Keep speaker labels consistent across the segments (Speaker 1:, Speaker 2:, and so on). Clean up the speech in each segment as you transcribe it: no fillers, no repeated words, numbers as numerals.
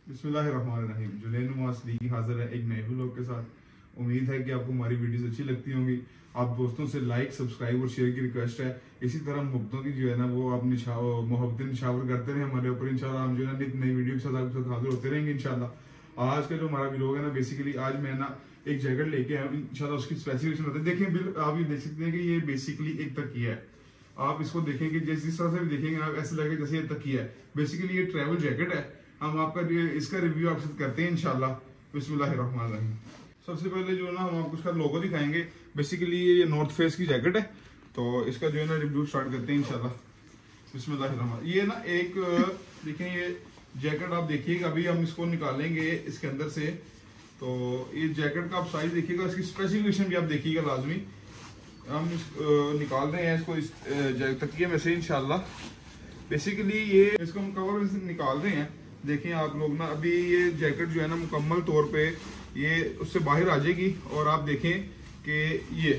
Speaker 1: बिस्मिल्लाहिर्रहमानिर्रहीम। जुनैद नुमान सिद्दीकी हाजिर है एक नए व्लॉग के साथ। उम्मीद है कि आपको हमारी वीडियोस अच्छी लगती होंगी। आप दोस्तों से लाइक, सब्सक्राइब और शेयर की रिक्वेस्ट है। इसी तरह मोहब्बतों की जो है ना वो आप मोहब्बतें निशावर करते रहे हमारे ऊपर। इंशाल्लाह हम जो है ना नई वीडियो के साथ आपके साथ हाजिर होते रहेंगे इंशाल्लाह। आज का जो हमारा व्लॉग है ना बेसिकली आज मैं ना एक जैकेट लेके आया हूँ इंशाल्लाह। उसकी स्पेसिफिकेशन होता है, देखें आप ये देख सकते हैं कि ये बेसिकली एक तकिया है। आप इसको देखेंगे जिस तरह से भी देखेंगे आप ऐसे लगे जैसे ये तकिया है। बेसिकली ये ट्रैवल जैकेट है। हम आपका इसका रिव्यू आपसे करते हैं इंशाल्लाह। बिस्मिल्लाहिर्रहमानिर्रहीम। सबसे पहले जो है ना हम आपको इसका लोगो दिखाएंगे। बेसिकली ये नॉर्थ फेस की जैकेट है, तो इसका जो है ना रिव्यू स्टार्ट करते हैं इंशाल्लाह। बिस्मिल्लाहिर्रहमान। ये ना एक देखें ये जैकेट आप देखिएगा, अभी हम इसको निकालेंगे इसके अंदर से। तो ये जैकेट का आप साइज देखिएगा, इसकी स्पेसिफिकेशन भी आप देखिएगा लाजमी। हम निकाल रहे हैं इसको इस तकिए में से इंशाल्लाह। बेसिकली ये इसको हम कवर में से निकाल रहे हैं। देखें आप लोग ना अभी ये जैकेट जो है ना मुकम्मल तौर पे ये उससे बाहर आ जाएगी। और आप देखें कि ये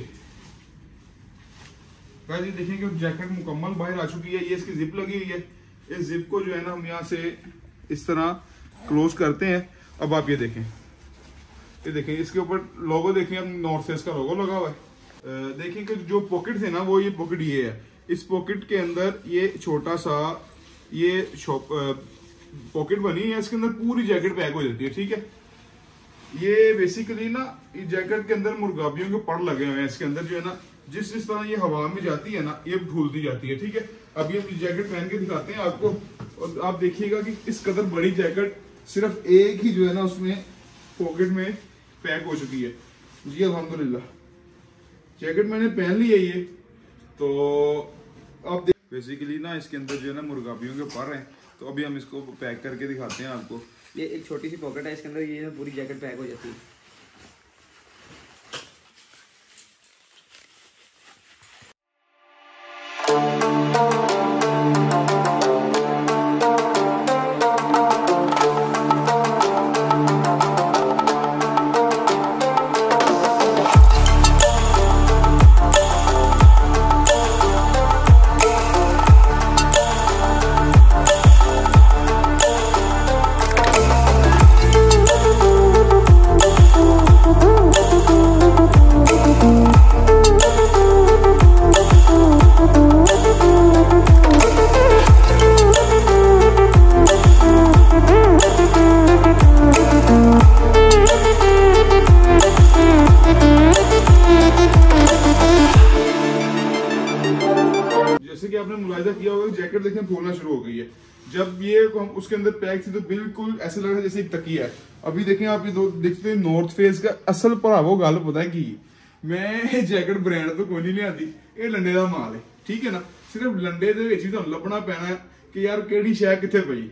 Speaker 1: देखें कि जैकेट मुकम्मल बाहर आ चुकी है। ये इसकी जिप लगी हुई है। इस जिप को जो है ना हम यहाँ से इस तरह क्लोज करते हैं। अब आप ये देखें इसके ऊपर लोगो देखें, अब नॉर्थ फेस का लोगो लगा हुआ है। देखिए कि जो पॉकेट थे ना वो ये पॉकेट ये है। इस पॉकेट के अंदर ये छोटा सा ये पॉकेट बनी है, इसके अंदर पूरी जैकेट पैक हो जाती है। ठीक है, ये बेसिकली ना इस जैकेट के अंदर मुर्गाबियों के पड़ लगे हुए हैं। इसके अंदर जो है ना जिस तरह ये हवा में जाती है ना ये फूलती जाती है। ठीक है, अभी हम जैकेट पहन के दिखाते हैं आपको। और आप देखिएगा कि इस कदर बड़ी जैकेट सिर्फ एक ही जो है ना उसमें पॉकेट में पैक हो चुकी है। जी अल्हम्दुलिल्लाह जैकेट मैंने पहन ली है ये। तो आप बेसिकली ना इसके अंदर जो है ना मुर्गाबियों के पर हैं। तो अभी हम इसको पैक करके दिखाते हैं आपको।
Speaker 2: ये एक छोटी सी पॉकेट है, इसके अंदर ये पूरी जैकेट पैक हो जाती है।
Speaker 1: जैसे कि आपने मुलाहिजा किया होगा जैकेट देखें फूलना शुरू हो गई है। जब ये हम उसके अंदर पैक थी तो बिल्कुल ऐसे लग रहा है जैसे एक तकिया है। अभी देखें आप ये दो देखते हैं नॉर्थ फेस का असल भरावो गल पता है की मैं जैकेट ब्रांड तो कोई नहीं लियादी, ये लंडे का माल है। ठीक है ना, सिर्फ लंडे दे विच ही तुहानू लभना पैना है कि यार केड़ी शै कित्थे पई।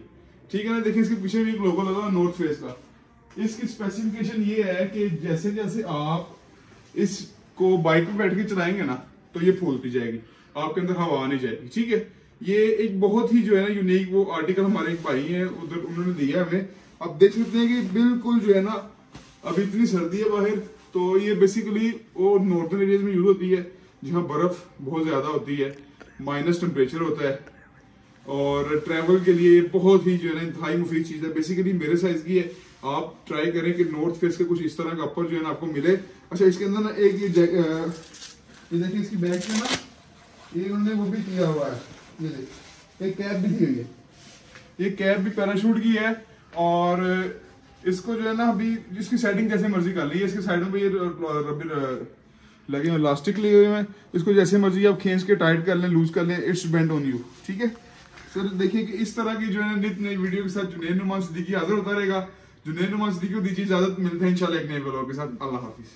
Speaker 1: ठीक है ना, देखिए इसके पीछे भी एक लोगो लगा नॉर्थ फेस का। इसकी स्पेसिफिकेशन ये है कि जैसे जैसे आप इसको बाइक पे बैठ के चलाएंगे ना तो ये फूलती जाएगी, आपके अंदर हवा नहीं जाएगी। ठीक है, ये एक बहुत ही जो है ना यूनिक वो आर्टिकल हमारे एक भाई हैं उधर उन्होंने दिया हमें। आप देख सकते हैं कि बिल्कुल जो है ना अभी इतनी सर्दी है बाहर, तो ये बेसिकली वो नॉर्दर्न एरियाज में यूज होती है जहाँ बर्फ बहुत ज्यादा होती है, माइनस टेम्परेचर होता है। और ट्रैवल के लिए बहुत ही जो है ना इंतहाई मुफीद चीज है। बेसिकली मेरे साइज की है, आप ट्राई करें कि नॉर्थ फेस का कुछ इस तरह का अपर जो है ना आपको मिले। अच्छा, इसके अंदर ना एक ये देखिए इसकी बैग में ना ये उन्होंने वो भी किया हुआ है, ये देखिए एक कैप भी दी हुई है। ये कैप भी पैराशूट की है और इसको जो है ना अभी जिसकी सेटिंग जैसे मर्जी कर ली है। इसके साइडों पे ये रबर लगे हुए इलास्टिक लिए हुए हैं। इसको जैसे मर्जी आप खींच के टाइट कर लें, लूज कर लें, इट्स बेंड ऑन यू। ठीक है सर, देखिए कि इस तरह की जो है नित नई वीडियो के साथ जुनैद नुमान सिद्दीकी हाजिर होता रहेगा। जुनैद नुमान सिद्दीकी को दीजिए इजाजत, मिलते हैं इंशाल्लाह एक नए व्लॉग के साथ। अल्लाह हाफिज।